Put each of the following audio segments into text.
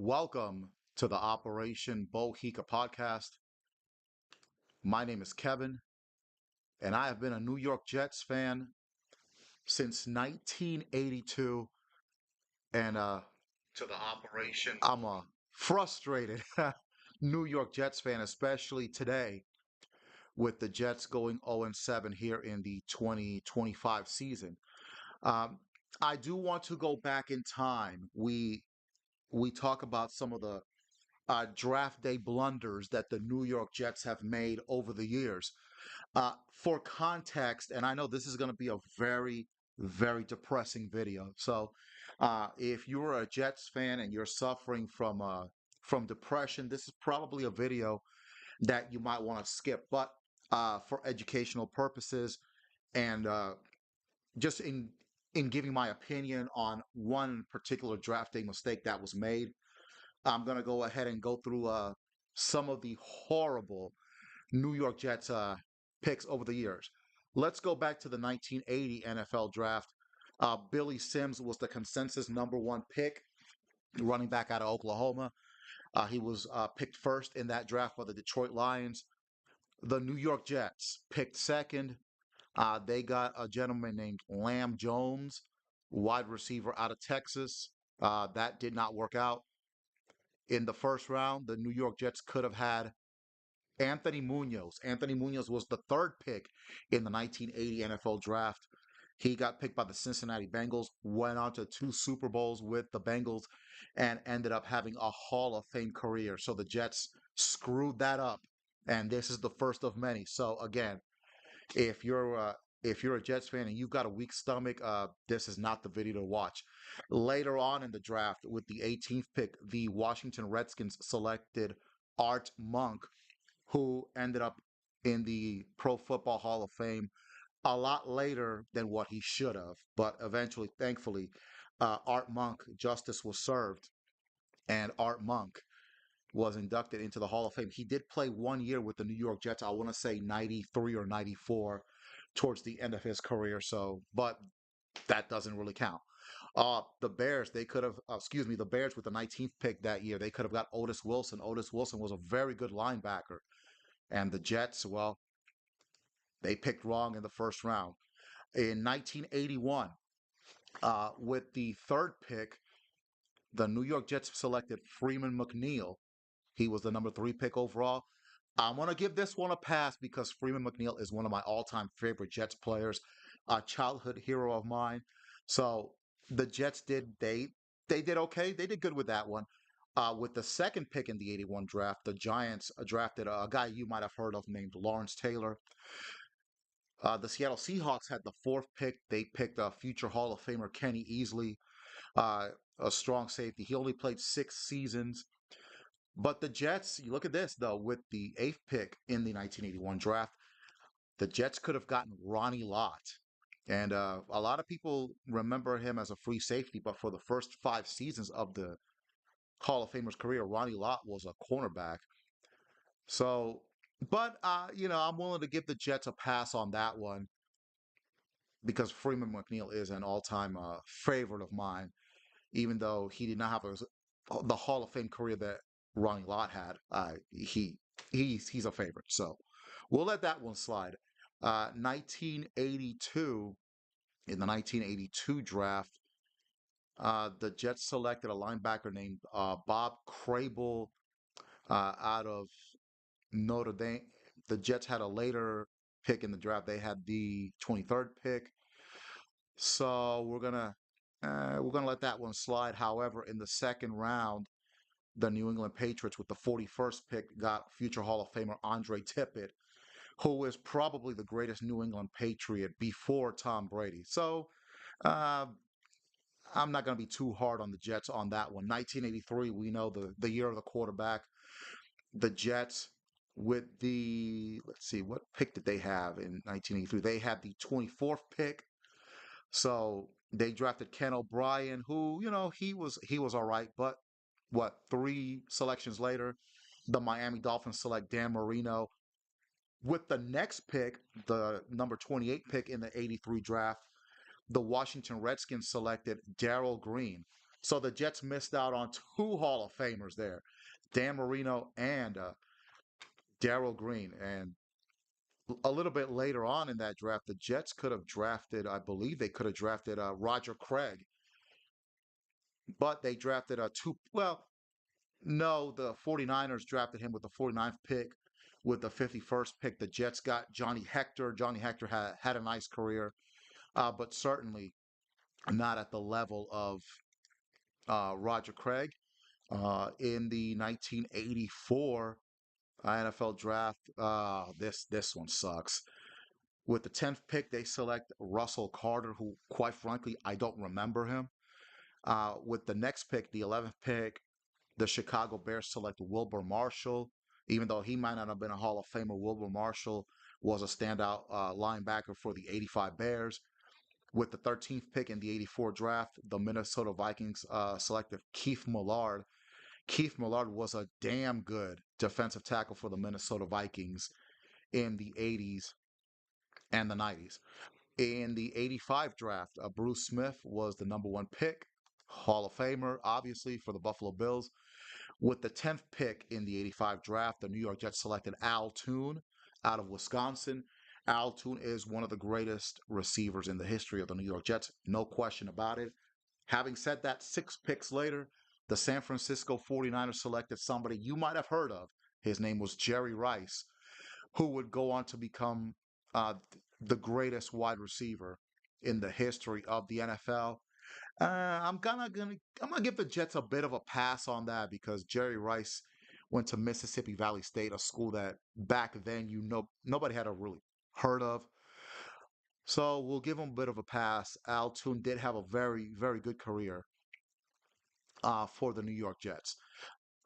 Welcome to the Operation Bohica podcast. My name is Kevin, and I have been a New York Jets fan since 1982. And to the operation, I'm a frustrated New York Jets fan, especially today with the Jets going 0-7 here in the 2025 season. Um, I do want to go back in time. We talk about some of the draft day blunders that the New York Jets have made over the years. For context, and I know this is going to be a very, very depressing video. So, if you're a Jets fan and you're suffering from depression, this is probably a video that you might want to skip. But for educational purposes and just in giving my opinion on one particular draft day mistake that was made, I'm going to go ahead and go through some of the horrible New York Jets picks over the years. Let's go back to the 1980 NFL draft. Billy Sims was the consensus number one pick, running back out of Oklahoma. He was picked first in that draft by the Detroit Lions. The New York Jets picked second. They got a gentleman named Lamb Jones, wide receiver out of Texas. That did not work out. In the first round, the New York Jets could have had Anthony Munoz. Anthony Munoz was the third pick in the 1980 NFL draft. He got picked by the Cincinnati Bengals, went on to two Super Bowls with the Bengals, and ended up having a Hall of Fame career. So the Jets screwed that up, and this is the first of many. So again, if you're uh, if you're a Jets fan and you've got a weak stomach, this is not the video to watch. Later on in the draft, with the 18th pick, the Washington Redskins selected Art Monk, who ended up in the Pro Football Hall of Fame a lot later than what he should have. But eventually, thankfully, Art Monk, justice was served, and Art Monk was inducted into the Hall of Fame. He did play 1 year with the New York Jets, I want to say 93 or 94, towards the end of his career. So, but that doesn't really count. The Bears, they could have, the Bears with the 19th pick that year, they could have got Otis Wilson. Otis Wilson was a very good linebacker. And the Jets, well, they picked wrong in the first round. In 1981, with the third pick, the New York Jets selected Freeman McNeil. He was the number three pick overall. I'm going to give this one a pass because Freeman McNeil is one of my all-time favorite Jets players, a childhood hero of mine. So the Jets they did okay. They did good with that one. With the second pick in the 81 draft, the Giants drafted a guy you might have heard of named Lawrence Taylor. The Seattle Seahawks had the fourth pick. They picked a future Hall of Famer Kenny Easley, uh, a strong safety. He only played 6 seasons. But the Jets, you look at this though, with the eighth pick in the 1981 draft, the Jets could have gotten Ronnie Lott. And a lot of people remember him as a free safety, but for the first 5 seasons of the Hall of Famer's career, Ronnie Lott was a cornerback. So, but I'm willing to give the Jets a pass on that one because Freeman McNeil is an all-time favorite of mine, even though he did not have the Hall of Fame career that Ronnie Lott had. He's a favorite, so we'll let that one slide. 1982, in the 1982 draft, the Jets selected a linebacker named Bob Crable out of Notre Dame. The Jets had a later pick in the draft. They had the 23rd pick. So we're gonna let that one slide. However, in the second round, the New England Patriots with the 41st pick got future Hall of Famer Andre Tippett, who is probably the greatest New England Patriot before Tom Brady. So uh, I'm not going to be too hard on the Jets on that one. 1983, we know the year of the quarterback. The Jets with the, let's see, what pick did they have in 1983? They had the 24th pick. So they drafted Ken O'Brien, who, he was all right, but what, 3 selections later, the Miami Dolphins select Dan Marino. With the next pick, the number 28 pick in the 83 draft, the Washington Redskins selected Darrell Green. So the Jets missed out on two Hall of Famers there, Dan Marino and Darrell Green. And a little bit later on in that draft, the Jets could have drafted, I believe they could have drafted Roger Craig, but they drafted a two. Well, no, the 49ers drafted him with the 49th pick. With the 51st pick, the Jets got Johnny Hector. Johnny Hector had a nice career, but certainly not at the level of Roger Craig. In the 1984 NFL draft, this one sucks. With the 10th pick, they select Russell Carter, who, quite frankly, I don't remember him. With the next pick, the 11th pick, the Chicago Bears select Wilbur Marshall. Even though he might not have been a Hall of Famer, Wilbur Marshall was a standout linebacker for the 85 Bears. With the 13th pick in the 84 draft, the Minnesota Vikings selected Keith Millard. Keith Millard was a damn good defensive tackle for the Minnesota Vikings in the 80s and the 90s. In the 85 draft, Bruce Smith was the number one pick, Hall of Famer, obviously, for the Buffalo Bills. With the 10th pick in the 85 draft, the New York Jets selected Al Toon out of Wisconsin. Al Toon is one of the greatest receivers in the history of the New York Jets, no question about it. Having said that, 6 picks later, the San Francisco 49ers selected somebody you might have heard of. His name was Jerry Rice, who would go on to become the greatest wide receiver in the history of the NFL. I'm gonna give the Jets a bit of a pass on that because Jerry Rice went to Mississippi Valley State, a school that back then nobody had a really heard of. So we'll give him a bit of a pass. Al Toon did have a very good career for the New York Jets.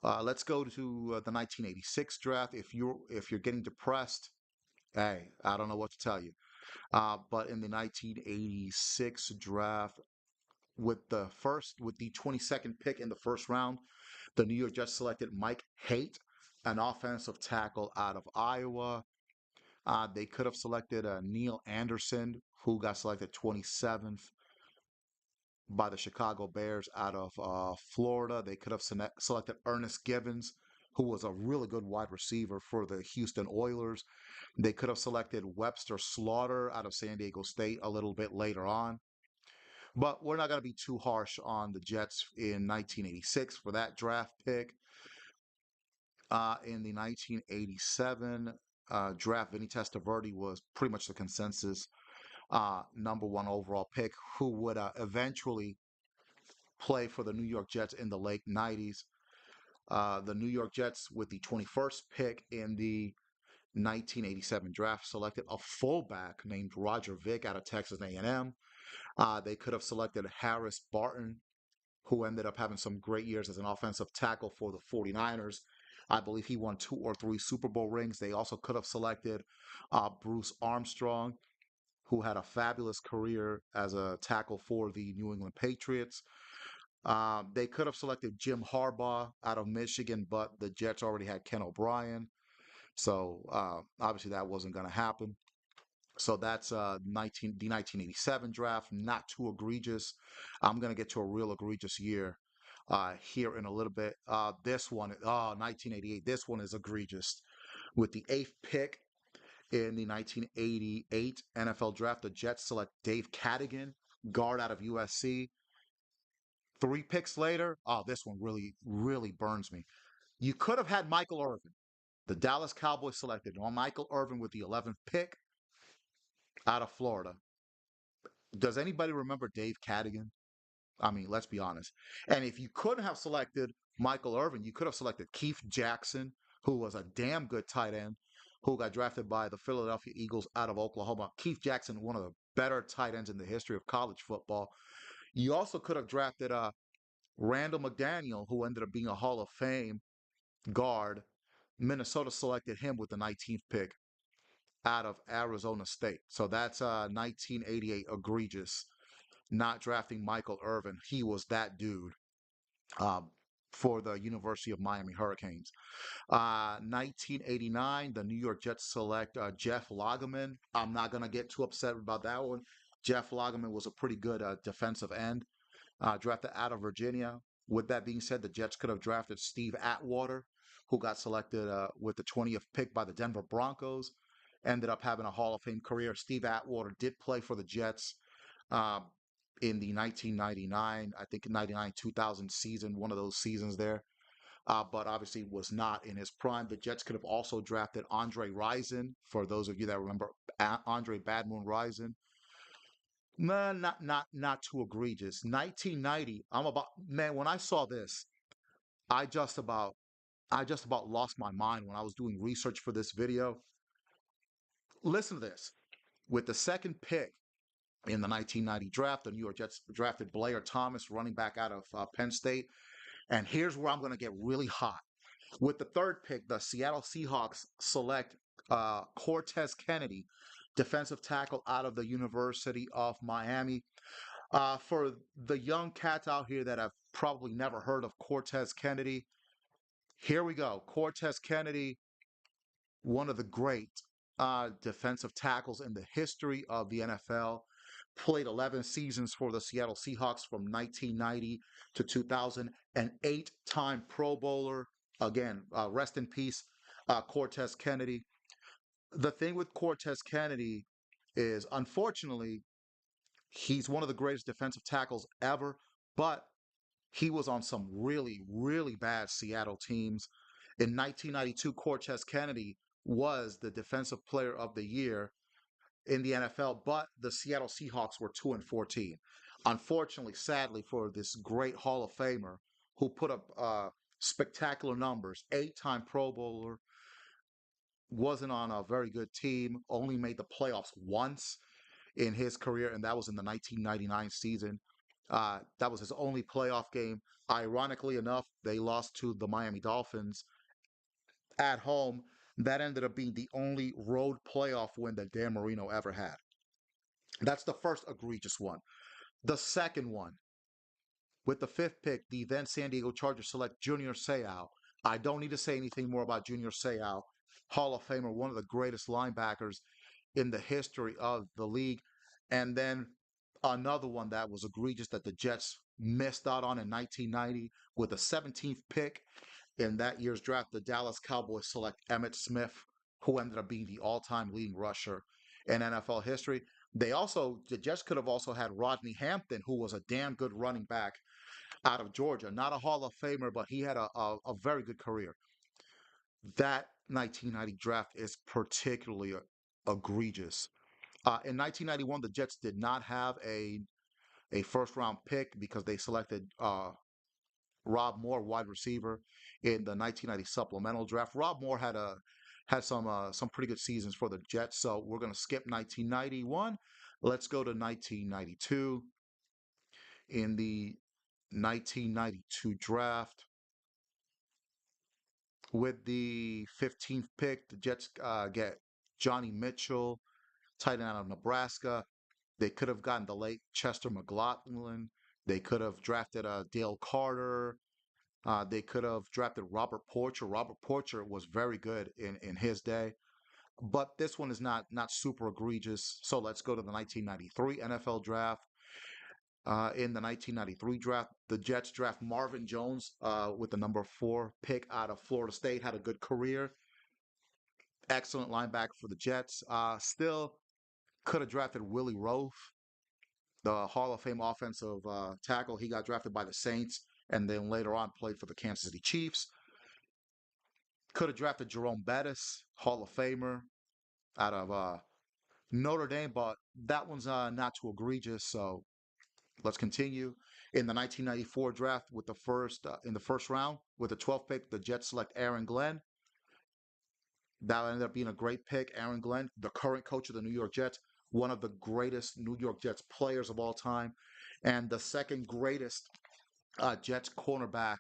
Let's go to the 1986 draft. If you're getting depressed, hey, I don't know what to tell you. But in the 1986 draft, with the 22nd pick in the first round, the New York Jets selected Mike Haight, an offensive tackle out of Iowa. They could have selected Neil Anderson, who got selected 27th by the Chicago Bears out of Florida. They could have selected Ernest Gibbons, who was a really good wide receiver for the Houston Oilers. They could have selected Webster Slaughter out of San Diego State a little bit later on. But we're not going to be too harsh on the Jets in 1986 for that draft pick. In the 1987 draft, Vinny Testaverde was pretty much the consensus number one overall pick, who would eventually play for the New York Jets in the late 90s. The New York Jets, with the 21st pick in the 1987 draft, selected a fullback named Roger Vick out of Texas A&M. They could have selected Harris Barton, who ended up having some great years as an offensive tackle for the 49ers. I believe he won 2 or 3 Super Bowl rings. They also could have selected Bruce Armstrong, who had a fabulous career as a tackle for the New England Patriots. They could have selected Jim Harbaugh out of Michigan, but the Jets already had Ken O'Brien. So obviously that wasn't going to happen. So that's the 1987 draft. Not too egregious. I'm going to get to a real egregious year here in a little bit. This one, 1988, this one is egregious. With the 8th pick in the 1988 NFL draft, the Jets select Dave Cadigan, guard out of USC. 3 picks later, this one really burns me. You could have had Michael Irvin. The Dallas Cowboys selected Michael Irvin with the 11th pick out of Florida. Does anybody remember Dave Cadigan? I mean, let's be honest. And if you couldn't have selected Michael Irvin, you could have selected Keith Jackson, who was a damn good tight end, who got drafted by the Philadelphia Eagles out of Oklahoma. Keith Jackson, one of the better tight ends in the history of college football. You also could have drafted Randall McDaniel, who ended up being a Hall of Fame guard. Minnesota selected him with the 19th pick out of Arizona State. So that's 1988 egregious, not drafting Michael Irvin. He was that dude um, for the University of Miami Hurricanes. 1989, the New York Jets select Jeff Lageman. I'm not going to get too upset about that one. Jeff Lageman was a pretty good defensive end drafted out of Virginia. With that being said, the Jets could have drafted Steve Atwater, who got selected with the 20th pick by the Denver Broncos. Ended up having a Hall of Fame career. Steve Atwater did play for the Jets um, in the 1999, I think 99 2000 season, one of those seasons there. But obviously was not in his prime. The Jets could have also drafted Andre Rison, for those of you that remember Andre Bad Moon Rison. Nah, not too egregious. 1990. I'm about man. When I saw this, I just about I just about lost my mind when I was doing research for this video. Listen to this. With the second pick in the 1990 draft, the New York Jets drafted Blair Thomas, running back out of Penn State. And here's where I'm going to get really hot. With the third pick, the Seattle Seahawks select Cortez Kennedy, defensive tackle out of the University of Miami. For the young cats out here that have probably never heard of Cortez Kennedy, here we go. Cortez Kennedy, one of the great defensive tackles in the history of the NFL. Played 11 seasons for the Seattle Seahawks from 1990 to 2000, an 8-time Pro Bowler. Again, rest in peace, Cortez Kennedy. The thing with Cortez Kennedy is, unfortunately, he's one of the greatest defensive tackles ever, but he was on some really, really bad Seattle teams. In 1992, Cortez Kennedy was the Defensive Player of the Year in the NFL, but the Seattle Seahawks were 2-14. Unfortunately, sadly for this great Hall of Famer who put up spectacular numbers, 8-time Pro Bowler, wasn't on a very good team, only made the playoffs once in his career, and that was in the 1999 season. That was his only playoff game. Ironically enough, they lost to the Miami Dolphins at home. That ended up being the only road playoff win that Dan Marino ever had. That's the first egregious one. The second one, with the fifth pick, the then San Diego Chargers select Junior Seau. I don't need to say anything more about Junior Seau. Hall of Famer, one of the greatest linebackers in the history of the league. And then another one that was egregious that the Jets missed out on in 1990 with the 17th pick in that year's draft. The Dallas Cowboys select Emmitt Smith, who ended up being the all-time leading rusher in NFL history. The Jets could have also had Rodney Hampton, who was a damn good running back out of Georgia. Not a Hall of Famer, but he had a very good career. That 1990 draft is particularly egregious. In 1991, the Jets did not have a first round pick because they selected Rob Moore, wide receiver, in the 1990 supplemental draft. Rob Moore had some pretty good seasons for the Jets, so we're going to skip 1991. Let's go to 1992. In the 1992 draft, with the 15th pick, the Jets get Johnny Mitchell, tight end out of Nebraska. They could have gotten the late Chester McLaughlin. They could have drafted Dale Carter. They could have drafted Robert Porcher. Robert Porcher was very good in his day. But this one is not super egregious. So let's go to the 1993 NFL draft. In the 1993 draft, the Jets draft Marvin Jones with the number 4 pick out of Florida State. Had a good career. Excellent linebacker for the Jets. Still could have drafted Willie Roaf, the Hall of Fame offensive tackle. He got drafted by the Saints and then later on played for the Kansas City Chiefs. Could have drafted Jerome Bettis, Hall of Famer, out of Notre Dame, but that one's not too egregious. So let's continue. In the 1994 draft, with the first in the first round, with the 12th pick, the Jets select Aaron Glenn. That ended up being a great pick. Aaron Glenn, the current coach of the New York Jets, one of the greatest New York Jets players of all time, and the second greatest Jets cornerback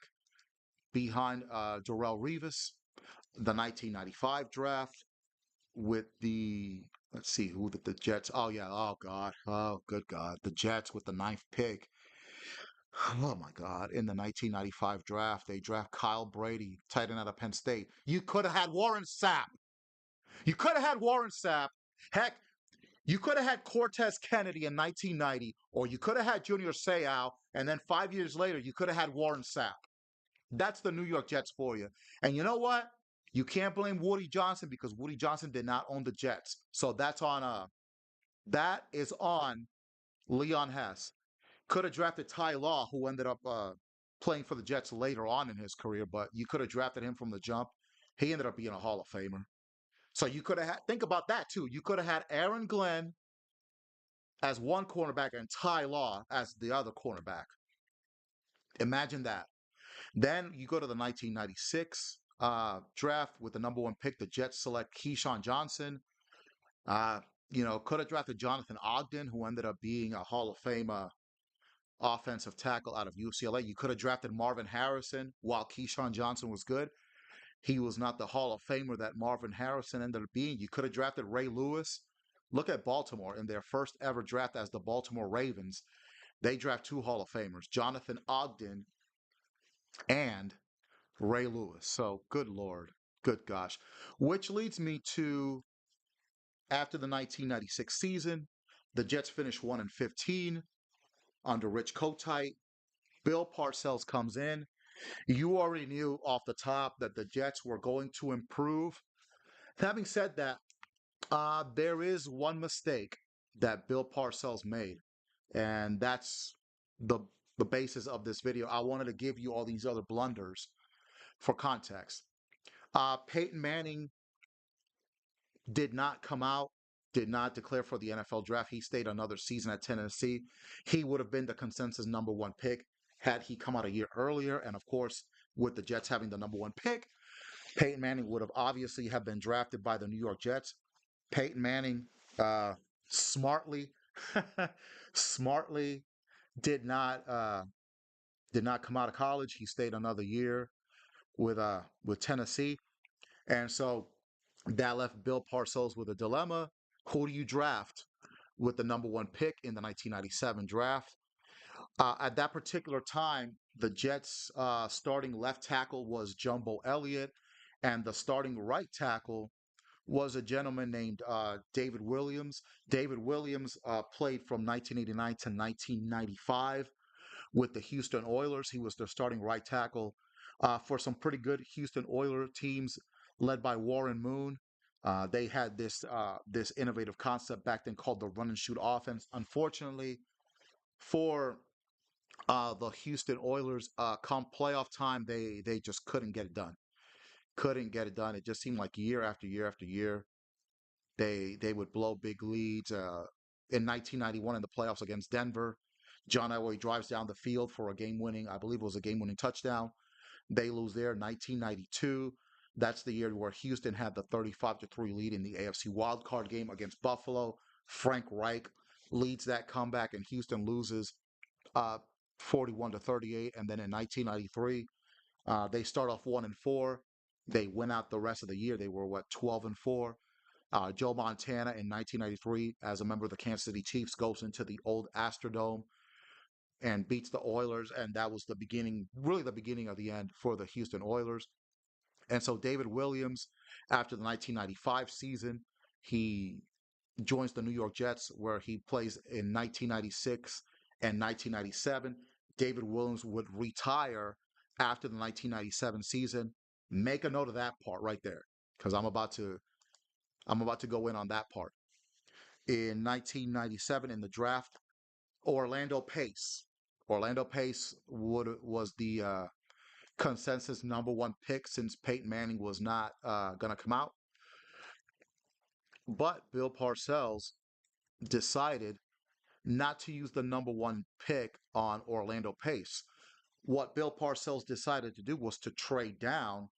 behind Darrelle Revis. The 1995 draft with the let's see who did the Jets. Oh yeah, oh God, oh good God, the Jets with the ninth pick. Oh my God, in the 1995 draft, they draft Kyle Brady, tight end out of Penn State. You could have had Warren Sapp. You could have had Warren Sapp. Heck, You could have had Cortez Kennedy in 1990, or you could have had Junior Seau, and then 5 years later, you could have had Warren Sapp. That's the New York Jets for you. And you know what? You can't blame Woody Johnson because Woody Johnson did not own the Jets. So that is on Leon Hess. Could have drafted Ty Law, who ended up playing for the Jets later on in his career, but you could have drafted him from the jump. He ended up being a Hall of Famer. So you could have had, think about that too. You could have had Aaron Glenn as one cornerback and Ty Law as the other cornerback. Imagine that. Then you go to the 1996 draft with the number one pick. The Jets select Keyshawn Johnson. Uh, could have drafted Jonathan Ogden, who ended up being a Hall of Fame offensive tackle out of UCLA. You could have drafted Marvin Harrison while Keyshawn Johnson was good. He was not the Hall of Famer that Marvin Harrison ended up being. You could have drafted Ray Lewis. Look at Baltimore in their first ever draft as the Baltimore Ravens. They draft two Hall of Famers, Jonathan Ogden and Ray Lewis. So good Lord, good gosh. Which leads me to after the 1996 season, the Jets finished 1-15 under Rich Kotite. Bill Parcells comes in. You already knew off the top that the Jets were going to improve. Having said that, there is one mistake that Bill Parcells made, and that's the the basis of this video. I wanted to give you all these other blunders for context. Peyton Manning did not come out, did not declare for the NFL draft. He stayed another season at Tennessee. He would have been the consensus number one pick had he come out a year earlier. And of course, with the Jets having the number one pick, Peyton Manning would have obviously have been drafted by the New York Jets. Peyton Manning uh, smartly, smartly did not did not come out of college. He stayed another year with Tennessee, and so that left Bill Parcells with a dilemma. Who do you draft with the number one pick in the 1997 draft? At that particular time, the Jets' starting left tackle was Jumbo Elliott, and the starting right tackle was a gentleman named David Williams. David Williams played from 1989 to 1995 with the Houston Oilers. He was their starting right tackle for some pretty good Houston Oilers teams led by Warren Moon. They had this innovative concept back then called the run and shoot offense. Unfortunately, for the Houston Oilers, come playoff time, they just couldn't get it done. Couldn't get it done. It just seemed like year after year after year, they would blow big leads. In 1991 in the playoffs against Denver, John Elway drives down the field for a game-winning, I believe it was a game-winning touchdown. They lose there. 1992, that's the year where Houston had the 35-3 lead in the AFC wildcard game against Buffalo. Frank Reich leads that comeback, and Houston loses uh, 41-38. And then in 1993, they start off 1-4. They win out the rest of the year. They were 12-4. Joe Montana in 1993, as a member of the Kansas City Chiefs, goes into the old Astrodome and beats the Oilers, and that was the beginning, really the beginning of the end for the Houston Oilers. And so David Williams, after the 1995 season, he joins the New York Jets, where he plays in 1996 and 1997. David Williams would retire after the 1997 season. Make a note of that part right there, because I'm about to go in on that part. In 1997, in the draft, Orlando Pace. Orlando Pace was the consensus number one pick since Peyton Manning was not going to come out. But Bill Parcells decided not to use the number one pick on Orlando Pace. What Bill Parcells decided to do was to trade down,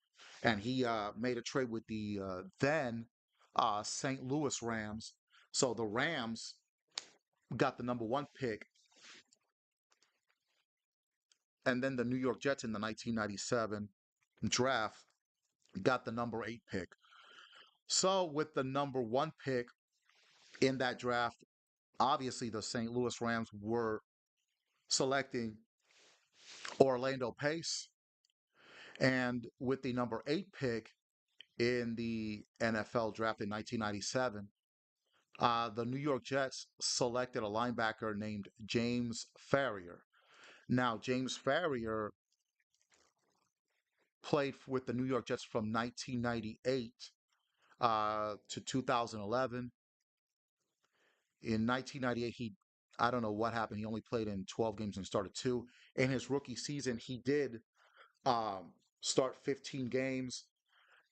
and he made a trade with the then St. Louis Rams. So the Rams got the number one pick, and then the New York Jets in the 1997 draft got the number eight pick. So with the number one pick in that draft, obviously the St. Louis Rams were selecting Orlando Pace. And with the number eight pick in the NFL draft in 1997, The New York Jets selected a linebacker named James Farrior. Now, James Farrior played with the New York Jets from 1998 to 2011. In 1998, I don't know what happened. He only played in 12 games and started two. In his rookie season, he did start 15 games.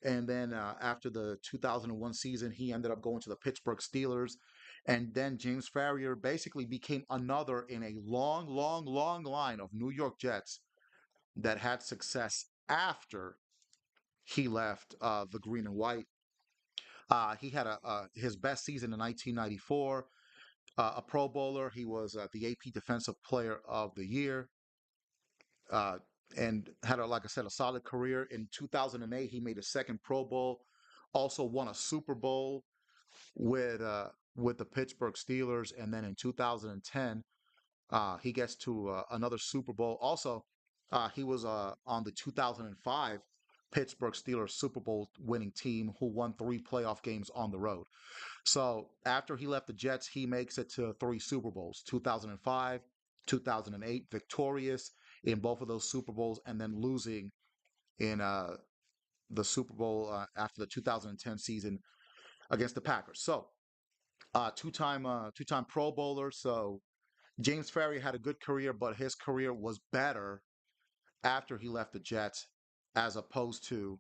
And then after the 2001 season, he ended up going to the Pittsburgh Steelers. And then James Farrior basically became another in a long, long, long line of New York Jets that had success after he left the green and white. He had his best season in 1994, a Pro Bowler. He was the AP Defensive Player of the Year, uh, and had, like I said, a solid career. In 2008, he made a second Pro Bowl. Also won a Super Bowl with the Pittsburgh Steelers, and then in 2010, he gets to another Super Bowl. Also, he was on the 2005 Pittsburgh Steelers Super Bowl winning team who won three playoff games on the road. So after he left the Jets, he makes it to three Super Bowls: 2005, 2008, victorious in both of those Super Bowls, and then losing in the Super Bowl after the 2010 season against the Packers. So two-time Pro Bowler. So James Ferry had a good career, but his career was better after he left the Jets as opposed to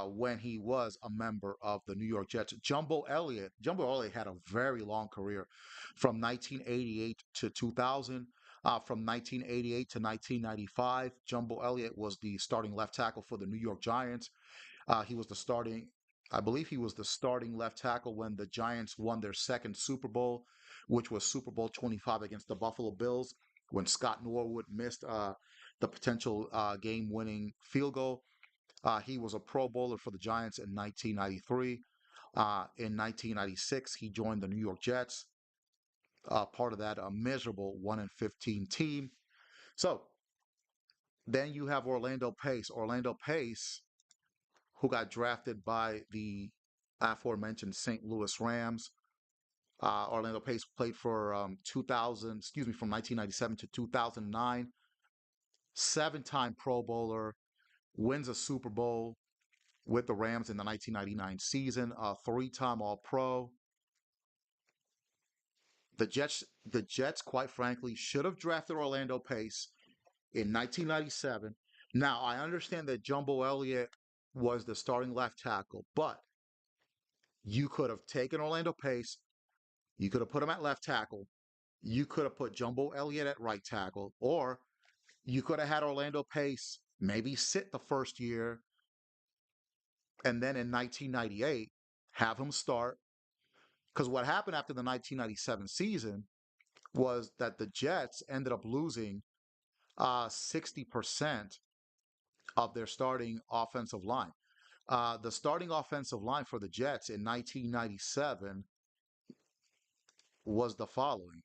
when he was a member of the New York Jets. Jumbo Elliott had a very long career from 1988 to 2000. From 1988 to 1995, Jumbo Elliott was the starting left tackle for the New York Giants. He was the starting, I believe he was the starting left tackle when the Giants won their second Super Bowl, which was Super Bowl 25 against the Buffalo Bills, when Scott Norwood missed the potential game-winning field goal. He was a Pro Bowler for the Giants in 1993. In 1996, he joined the New York Jets, part of that miserable 1-15 team. So then you have Orlando Pace. Orlando Pace, who got drafted by the aforementioned St. Louis Rams. Orlando Pace played for 2000, excuse me, from 1997 to 2009. Seven-time Pro Bowler, wins a Super Bowl with the Rams in the 1999 season, a three-time All-Pro. The Jets, quite frankly, should have drafted Orlando Pace in 1997. Now, I understand that Jumbo Elliott was the starting left tackle, but you could have taken Orlando Pace, you could have put him at left tackle, you could have put Jumbo Elliott at right tackle, or you could have had Orlando Pace maybe sit the first year, and then in 1998 have him start. Because what happened after the 1997 season was that the Jets ended up losing 60% of their starting offensive line. The starting offensive line for the Jets in 1997 was the following: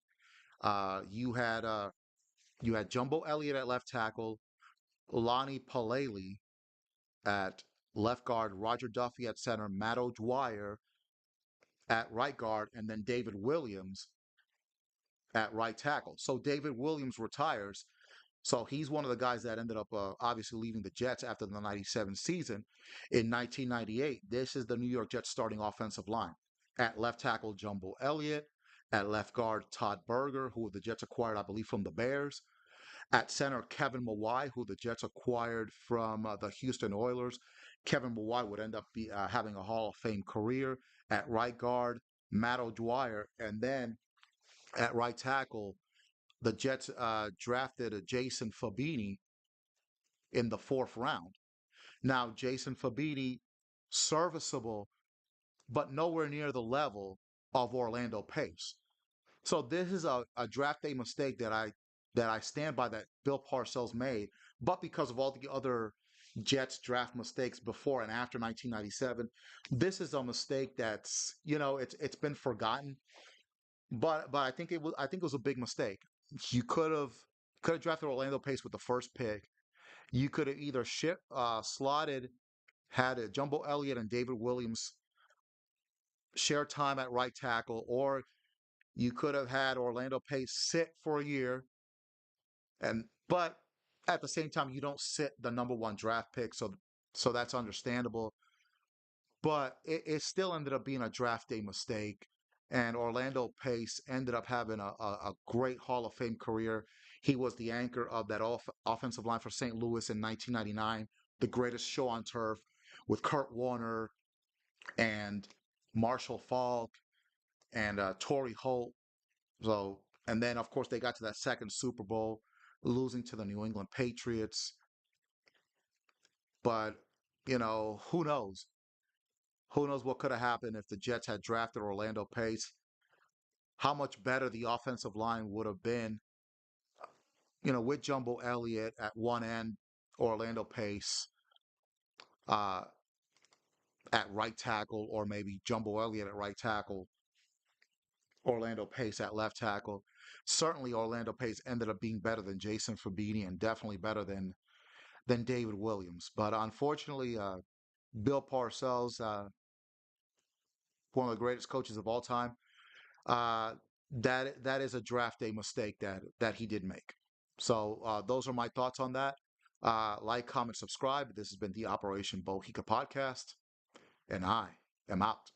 uh, you had uh, you had Jumbo Elliott at left tackle, Lonnie Palele at left guard, Roger Duffy at center, Matt O'Dwyer at right guard, and then David Williams at right tackle. So David Williams retires. So he's one of the guys that ended up obviously leaving the Jets after the 97 season. In 1998, this is the New York Jets starting offensive line. At left tackle, Jumbo Elliott. At left guard, Todd Berger, who the Jets acquired, I believe, from the Bears. At center, Kevin Mawai, who the Jets acquired from the Houston Oilers. Kevin Mawai would end up having a Hall of Fame career. At right guard, Matt O'Dwyer. And then at right tackle, the Jets drafted Jason Fabini in the fourth round. Now, Jason Fabini, serviceable, but nowhere near the level of Orlando Pace. So this is a draft day mistake that I stand by that Bill Parcells made, but because of all the other Jets draft mistakes before and after 1997, this is a mistake that's it's been forgotten. But I think it was a big mistake. You could have drafted Orlando Pace with the first pick. You could have either slotted had Jumbo Elliott and David Williams share time at right tackle, or you could have had Orlando Pace sit for a year, and but at the same time, you don't sit the number one draft pick, so that's understandable. But it still ended up being a draft day mistake. And Orlando Pace ended up having a great Hall of Fame career. He was the anchor of that offensive line for St. Louis in 1999, the greatest show on turf, with Kurt Warner and Marshall Falk and Torrey Holt. So, and then of course they got to that second Super Bowl, losing to the New England Patriots. But who knows? Who knows what could have happened if the Jets had drafted Orlando Pace? How much better the offensive line would have been, with Jumbo Elliott at one end, Orlando Pace uh, at right tackle, or maybe Jumbo Elliott at right tackle, Orlando Pace at left tackle. Certainly, Orlando Pace ended up being better than Jason Fabini and definitely better than David Williams. But unfortunately, Bill Parcells, one of the greatest coaches of all time, uh, that is a draft day mistake that he did make. So those are my thoughts on that. Like, comment, subscribe. This has been the Operation Bohica podcast, and I am out.